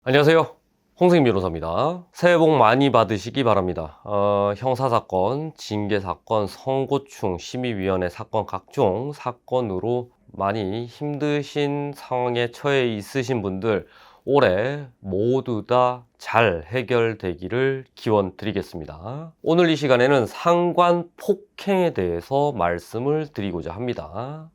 안녕하세요. 홍승인 변호사입니다. 새해 복 많이 받으시기 바랍니다. 형사사건, 징계사건, 선고충, 심의위원회 사건 각종 사건으로 많이 힘드신 상황에 처해 있으신 분들 올해 모두 다 잘 해결되기를 기원 드리겠습니다. 오늘 이 시간에는 상관 폭행에 대해서 말씀을 드리고자 합니다.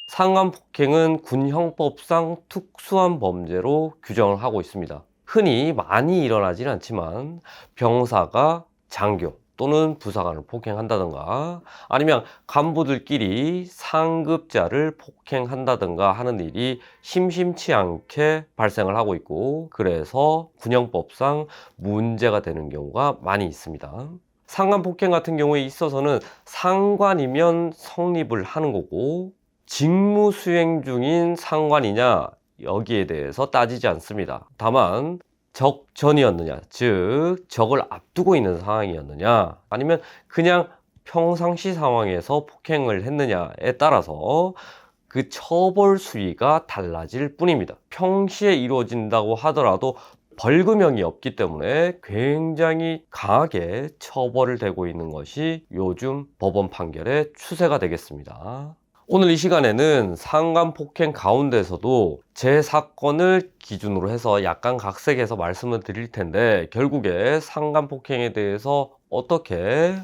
상관폭행은 군형법상 특수한 범죄로 규정을 하고 있습니다. 흔히 많이 일어나지는 않지만 병사가 장교 또는 부사관을 폭행한다든가 아니면 간부들끼리 상급자를 폭행한다든가 하는 일이 심심치 않게 발생을 하고 있고, 그래서 군형법상 문제가 되는 경우가 많이 있습니다. 상관폭행 같은 경우에 있어서는 상관이면 성립을 하는 거고, 직무 수행 중인 상관이냐 여기에 대해서 따지지 않습니다. 다만 적전이었느냐, 즉 적을 앞두고 있는 상황이었느냐, 아니면 그냥 평상시 상황에서 폭행을 했느냐에 따라서 그 처벌 수위가 달라질 뿐입니다. 평시에 이루어진다고 하더라도 벌금형이 없기 때문에 굉장히 강하게 처벌을 되고 있는 것이 요즘 법원 판결의 추세가 되겠습니다. 오늘 이 시간에는 상관폭행 가운데서도 제 사건을 기준으로 해서 약간 각색해서 말씀을 드릴 텐데, 결국에 상관폭행에 대해서 어떻게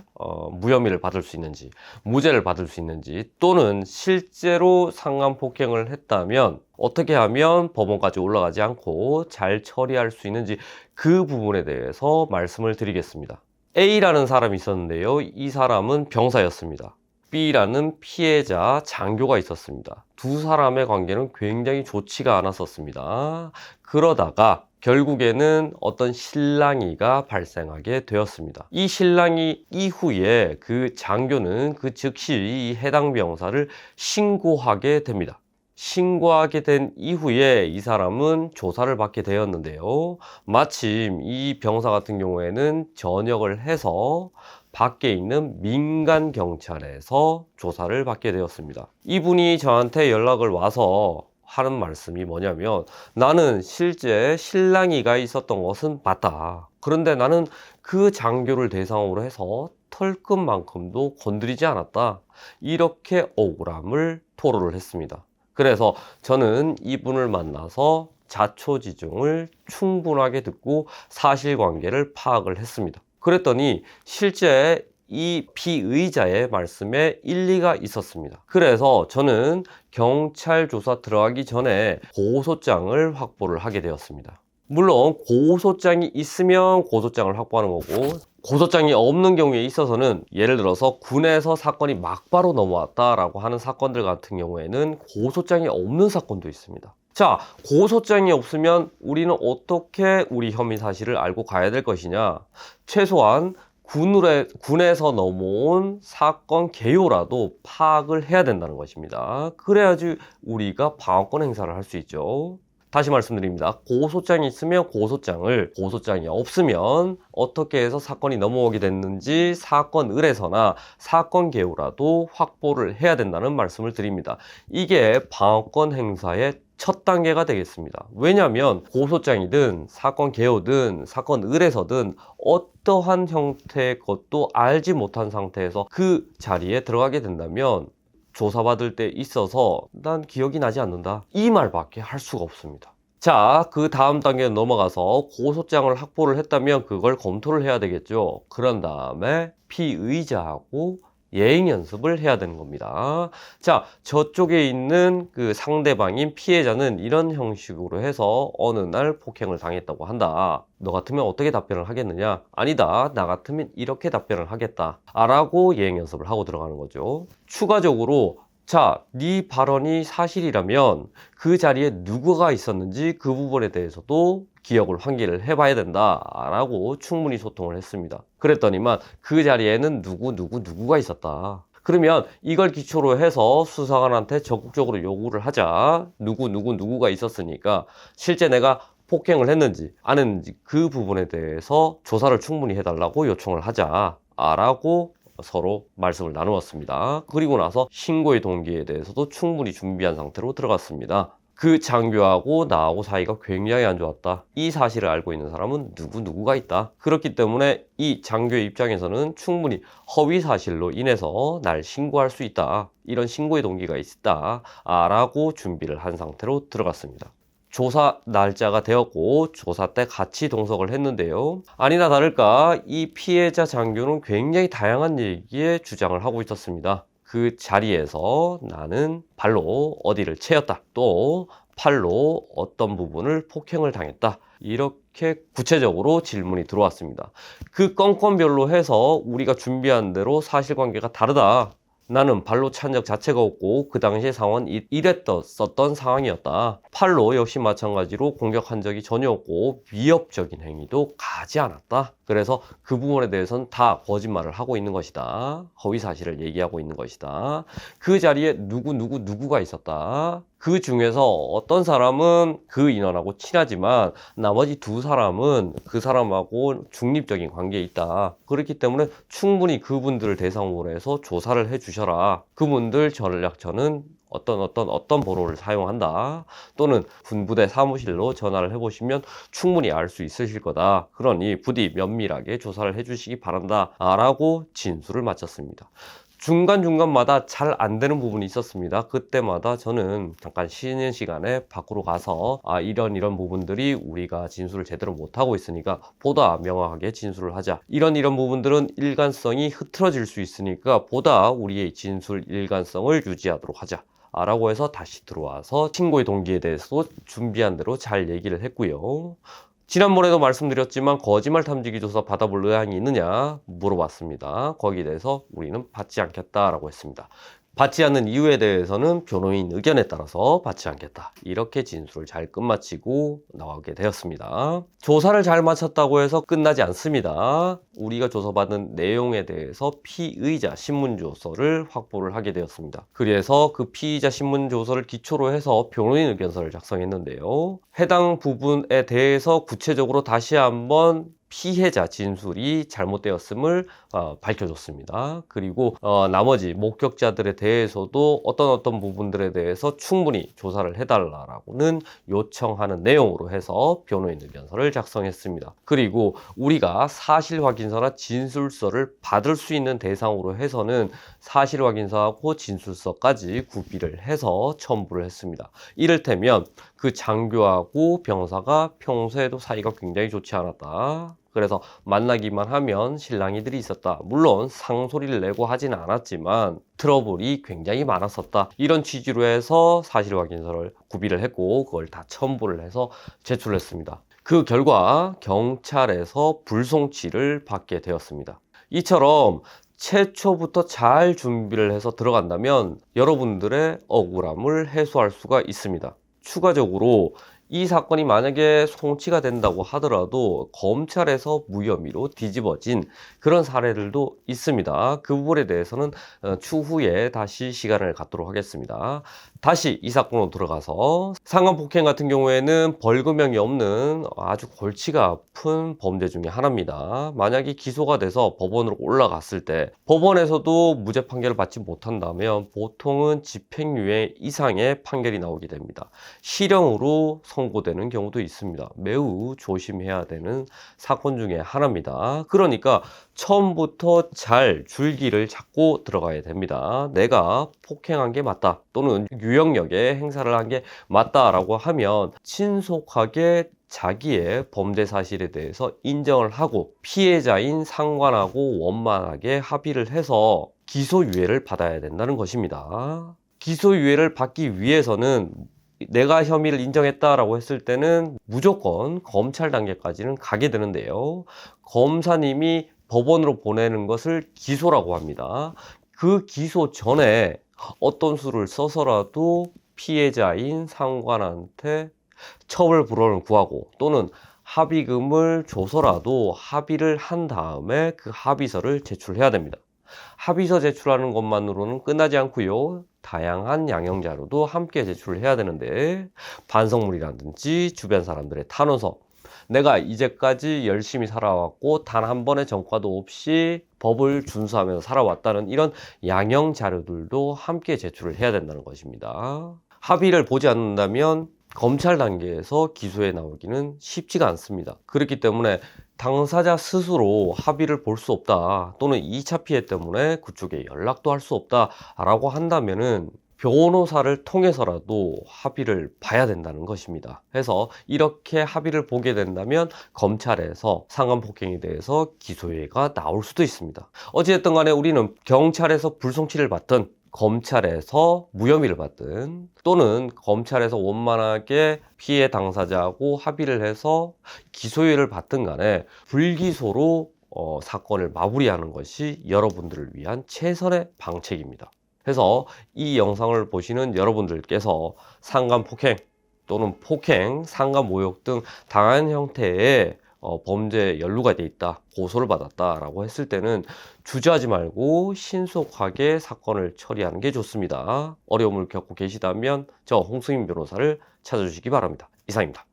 무혐의를 받을 수 있는지, 무죄를 받을 수 있는지, 또는 실제로 상관폭행을 했다면 어떻게 하면 법원까지 올라가지 않고 잘 처리할 수 있는지, 그 부분에 대해서 말씀을 드리겠습니다. A라는 사람이 있었는데요. 이 사람은 병사였습니다. B라는 피해자 장교가 있었습니다. 두 사람의 관계는 굉장히 좋지가 않았었습니다. 그러다가 결국에는 어떤 실랑이가 발생하게 되었습니다. 이 실랑이 이후에 그 장교는 그 즉시 이 해당 병사를 신고하게 됩니다. 신고하게 된 이후에 이 사람은 조사를 받게 되었는데요. 마침 이 병사 같은 경우에는 전역을 해서 밖에 있는 민간 경찰에서 조사를 받게 되었습니다. 이분이 저한테 연락을 와서 하는 말씀이 뭐냐면, 나는 실제 실랑이가 있었던 것은 맞다. 그런데 나는 그 장교를 대상으로 해서 털끝만큼도 건드리지 않았다. 이렇게 억울함을 토로를 했습니다. 그래서 저는 이분을 만나서 자초지종을 충분하게 듣고 사실관계를 파악을 했습니다. 그랬더니 실제 이 피의자의 말씀에 일리가 있었습니다. 그래서 저는 경찰 조사 들어가기 전에 고소장을 확보를 하게 되었습니다. 물론 고소장이 있으면 고소장을 확보하는 거고, 고소장이 없는 경우에 있어서는, 예를 들어서 군에서 사건이 막바로 넘어왔다라고 하는 사건들 같은 경우에는 고소장이 없는 사건도 있습니다. 자, 고소장이 없으면 우리는 어떻게 우리 혐의 사실을 알고 가야 될 것이냐? 최소한 군에서 넘어온 사건 개요라도 파악을 해야 된다는 것입니다. 그래야지 우리가 방어권 행사를 할 수 있죠. 다시 말씀드립니다. 고소장이 있으면 고소장을, 고소장이 없으면 어떻게 해서 사건이 넘어오게 됐는지 사건 을에서나 사건 개요라도 확보를 해야 된다는 말씀을 드립니다. 이게 방어권 행사의 첫 단계가 되겠습니다. 왜냐하면 고소장이든 사건 개요든 사건 을에서든 어떠한 형태의 것도 알지 못한 상태에서 그 자리에 들어가게 된다면 조사받을 때 있어서 난 기억이 나지 않는다, 이 말밖에 할 수가 없습니다. 자, 그 다음 단계로 넘어가서 고소장을 확보를 했다면 그걸 검토를 해야 되겠죠. 그런 다음에 피의자하고 예행 연습을 해야 되는 겁니다. 자, 저쪽에 있는 그 상대방인 피해자는 이런 형식으로 해서 어느 날 폭행을 당했다고 한다. 너 같으면 어떻게 답변을 하겠느냐? 아니다, 나 같으면 이렇게 답변을 하겠다 라고 예행 연습을 하고 들어가는 거죠. 추가적으로, 자, 네 발언이 사실이라면 그 자리에 누구가 있었는지 그 부분에 대해서도 기억을 환기를 해봐야 된다 라고 충분히 소통을 했습니다. 그랬더니만 그 자리에는 누구가 있었다. 그러면 이걸 기초로 해서 수사관한테 적극적으로 요구를 하자. 누구가 있었으니까 실제 내가 폭행을 했는지 안 했는지 그 부분에 대해서 조사를 충분히 해달라고 요청을 하자 라고 서로 말씀을 나누었습니다. 그리고 나서 신고의 동기에 대해서도 충분히 준비한 상태로 들어갔습니다. 그 장교하고 나하고 사이가 굉장히 안 좋았다. 이 사실을 알고 있는 사람은 누구누구가 있다. 그렇기 때문에 이 장교의 입장에서는 충분히 허위 사실로 인해서 날 신고할 수 있다. 이런 신고의 동기가 있다. 라고 준비를 한 상태로 들어갔습니다. 조사 날짜가 되었고 조사 때 같이 동석을 했는데요. 아니나 다를까 이 피해자 장교는 굉장히 다양한 얘기에 주장을 하고 있었습니다. 그 자리에서 나는 발로 어디를 채였다. 또 팔로 어떤 부분을 폭행을 당했다. 이렇게 구체적으로 질문이 들어왔습니다. 그 건건별로 해서 우리가 준비한 대로 사실관계가 다르다. 나는 발로 찬 적 자체가 없고 그 당시의 상황은 이랬었던 상황이었다. 팔로 역시 마찬가지로 공격한 적이 전혀 없고 위협적인 행위도 가지 않았다. 그래서 그 부분에 대해서는 다 거짓말을 하고 있는 것이다. 허위 사실을 얘기하고 있는 것이다. 그 자리에 누구가 있었다. 그 중에서 어떤 사람은 그 인원하고 친하지만 나머지 두 사람은 그 사람하고 중립적인 관계에 있다. 그렇기 때문에 충분히 그분들을 대상으로 해서 조사를 해주셔라. 그분들 전략처는 어떤 번호를 사용한다. 또는 군부대 사무실로 전화를 해보시면 충분히 알 수 있으실 거다. 그러니 부디 면밀하게 조사를 해주시기 바란다. 라고 진술을 마쳤습니다. 중간중간마다 잘 안 되는 부분이 있었습니다. 그때마다 저는 잠깐 쉬는 시간에 밖으로 가서 이런 부분들이 우리가 진술을 제대로 못하고 있으니까 보다 명확하게 진술을 하자. 이런 부분들은 일관성이 흐트러질 수 있으니까 보다 우리의 진술 일관성을 유지하도록 하자. 라고 해서 다시 들어와서 신고의 동기에 대해서 준비한 대로 잘 얘기를 했고요. 지난번에도 말씀드렸지만 거짓말 탐지기 조사 받아볼 의향이 있느냐 물어봤습니다. 거기에 대해서 우리는 받지 않겠다라고 했습니다. 받지 않는 이유에 대해서는 변호인 의견에 따라서 받지 않겠다. 이렇게 진술을 잘 끝마치고 나오게 되었습니다. 조사를 잘 마쳤다고 해서 끝나지 않습니다. 우리가 조사받은 내용에 대해서 피의자 신문조서를 확보를 하게 되었습니다. 그래서 그 피의자 신문조서를 기초로 해서 변호인 의견서를 작성했는데요. 해당 부분에 대해서 구체적으로 다시 한번 피해자 진술이 잘못되었음을 밝혀줬습니다. 그리고 나머지 목격자들에 대해서도 어떤 부분들에 대해서 충분히 조사를 해달라고는 요청하는 내용으로 해서 변호인 의견서를 작성했습니다. 그리고 우리가 사실확인서나 진술서를 받을 수 있는 대상으로 해서는 사실확인서하고 진술서까지 구비를 해서 첨부를 했습니다. 이를테면 그 장교하고 병사가 평소에도 사이가 굉장히 좋지 않았다. 그래서 만나기만 하면 실랑이들이 있었다. 물론 상소리를 내고 하진 않았지만 트러블이 굉장히 많았었다. 이런 취지로 해서 사실확인서를 구비를 했고 그걸 다 첨부를 해서 제출했습니다. 그 결과 경찰에서 불송치를 받게 되었습니다. 이처럼 최초부터 잘 준비를 해서 들어간다면 여러분들의 억울함을 해소할 수가 있습니다. 추가적으로 이 사건이 만약에 송치가 된다고 하더라도 검찰에서 무혐의로 뒤집어진 그런 사례들도 있습니다. 그 부분에 대해서는 추후에 다시 시간을 갖도록 하겠습니다. 다시 이 사건으로 들어가서 상간폭행 같은 경우에는 벌금형이 없는 아주 골치가 아픈 범죄 중에 하나입니다. 만약에 기소가 돼서 법원으로 올라갔을 때 법원에서도 무죄 판결을 받지 못한다면 보통은 집행유예 이상의 판결이 나오게 됩니다. 실형으로 선고되는 경우도 있습니다. 매우 조심해야 되는 사건 중에 하나입니다. 그러니까 처음부터 잘 줄기를 잡고 들어가야 됩니다. 내가 폭행한 게 맞다 또는 유형력의 행사를 한 게 맞다라고 하면 신속하게 자기의 범죄 사실에 대해서 인정을 하고 피해자인 상관하고 원만하게 합의를 해서 기소유예를 받아야 된다는 것입니다. 기소유예를 받기 위해서는 내가 혐의를 인정했다라고 했을 때는 무조건 검찰 단계까지는 가게 되는데요. 검사님이 법원으로 보내는 것을 기소라고 합니다. 그 기소 전에 어떤 수를 써서라도 피해자인 상관한테 처벌 불허를 구하고 또는 합의금을 줘서라도 합의를 한 다음에 그 합의서를 제출해야 됩니다. 합의서 제출하는 것만으로는 끝나지 않고요. 다양한 양형 자료도 함께 제출을 해야 되는데 반성문이라든지 주변 사람들의 탄원서, 내가 이제까지 열심히 살아왔고 단 한 번의 전과도 없이 법을 준수하면서 살아왔다는 이런 양형 자료들도 함께 제출을 해야 된다는 것입니다. 합의를 보지 않는다면 검찰 단계에서 기소에 나오기는 쉽지가 않습니다. 그렇기 때문에 당사자 스스로 합의를 볼 수 없다, 또는 2차 피해 때문에 그쪽에 연락도 할 수 없다라고 한다면은 변호사를 통해서라도 합의를 봐야 된다는 것입니다. 그래서 이렇게 합의를 보게 된다면 검찰에서 상간폭행에 대해서 기소유예가 나올 수도 있습니다. 어찌됐든 간에 우리는 경찰에서 불송치를 받든 검찰에서 무혐의를 받든, 또는 검찰에서 원만하게 피해 당사자하고 합의를 해서 기소유예를 받든 간에 불기소로 사건을 마무리하는 것이 여러분들을 위한 최선의 방책입니다. 그래서 이 영상을 보시는 여러분들께서 상간폭행 또는 폭행, 상간모욕 등 다양한 형태의 범죄에 연루가 돼 있다, 고소를 받았다라고 했을 때는 주저하지 말고 신속하게 사건을 처리하는 게 좋습니다. 어려움을 겪고 계시다면 저 홍승인 변호사를 찾아주시기 바랍니다. 이상입니다.